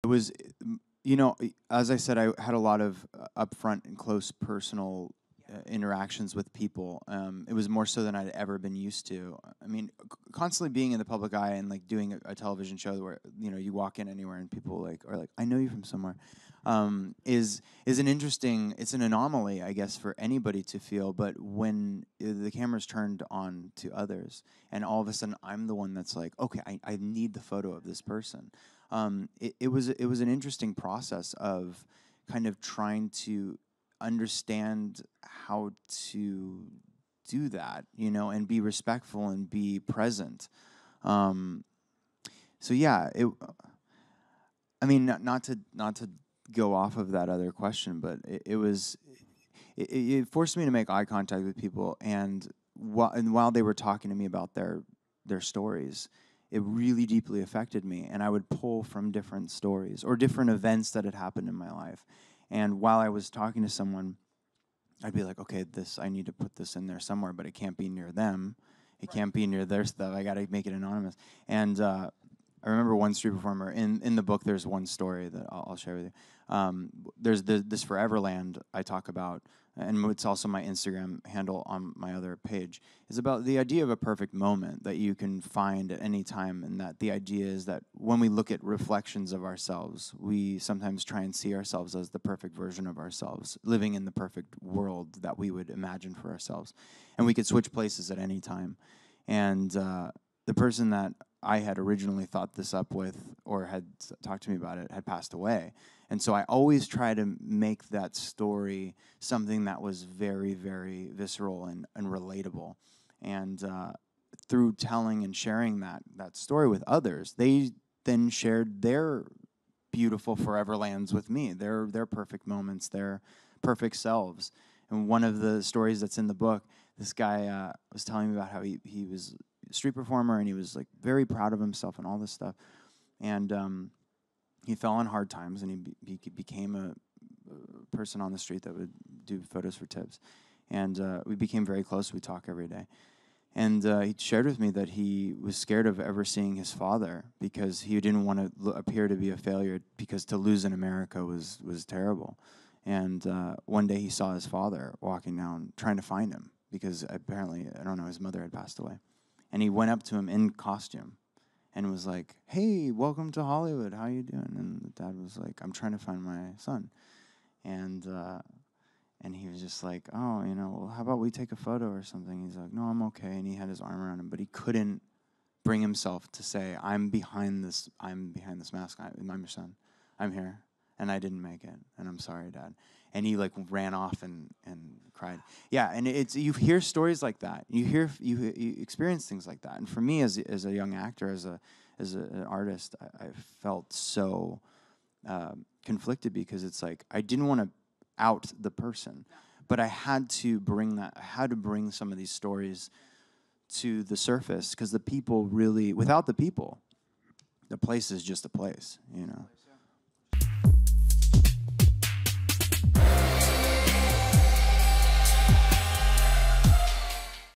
It was, you know, as I said, I had a lot of upfront and close personal interactions with people. It was more so than I'd ever been used to. I mean, constantly being in the public eye and like doing a television show where you walk in anywhere and people like are like, I know you from somewhere, is an interesting. It's an anomaly, I guess, for anybody to feel. But when the camera's turned on to others, and all of a sudden I'm the one that's like, okay, I need the photo of this person. It was an interesting process of kind of trying to understand how to do that, and be respectful and be present. Um, so yeah, I mean, not to go off of that other question, but it forced me to make eye contact with people, and while they were talking to me about their stories, it really deeply affected me, and I would pull from different stories or different events that had happened in my life. And while I was talking to someone, I'd be like, okay, I need to put this in there somewhere, but it can't be near them. It can't be near their stuff. I got to make it anonymous. And I remember one street performer in the book. There's one story that I'll share with you. There's this Foreverland I talk about, and it's also my Instagram handle on my other page. Is about the idea of a perfect moment that you can find at any time, and that the idea is that when we look at reflections of ourselves, we sometimes try and see ourselves as the perfect version of ourselves, living in the perfect world that we would imagine for ourselves, and we could switch places at any time. And the person that I had originally thought this up with or had talked to me about it had passed away. And so I always try to make that story something that was very, very visceral and relatable. And through telling and sharing that story with others, they then shared their beautiful Foreverlands with me, their perfect moments, their perfect selves. And one of the stories that's in the book, this guy was telling me about how he was a street performer and he was like very proud of himself and all this stuff. And he fell on hard times, and he became a person on the street that would do photos for tips. And we became very close. We talk every day. And he shared with me that he was scared of ever seeing his father because he didn't want to appear to be a failure, because to lose in America was terrible. And one day he saw his father walking down, trying to find him because apparently, I don't know, his mother had passed away. And he went up to him in costume and was like, "Hey, welcome to Hollywood. How you doing?" And the dad was like, "I'm trying to find my son." And and he was just like, "Oh, well, how about we take a photo or something?" He's like, "No, I'm okay." And he had his arm around him, but he couldn't bring himself to say, I'm behind this mask. I'm your son. I'm here. And I didn't make it. And I'm sorry, Dad." And he like ran off and cried. Yeah, and you hear stories like that. You experience things like that. And for me as a young actor, as an artist, I felt so conflicted, because it's like I didn't want to out the person, but I had to bring some of these stories to the surface, because the people really, without the people, the place is just a place.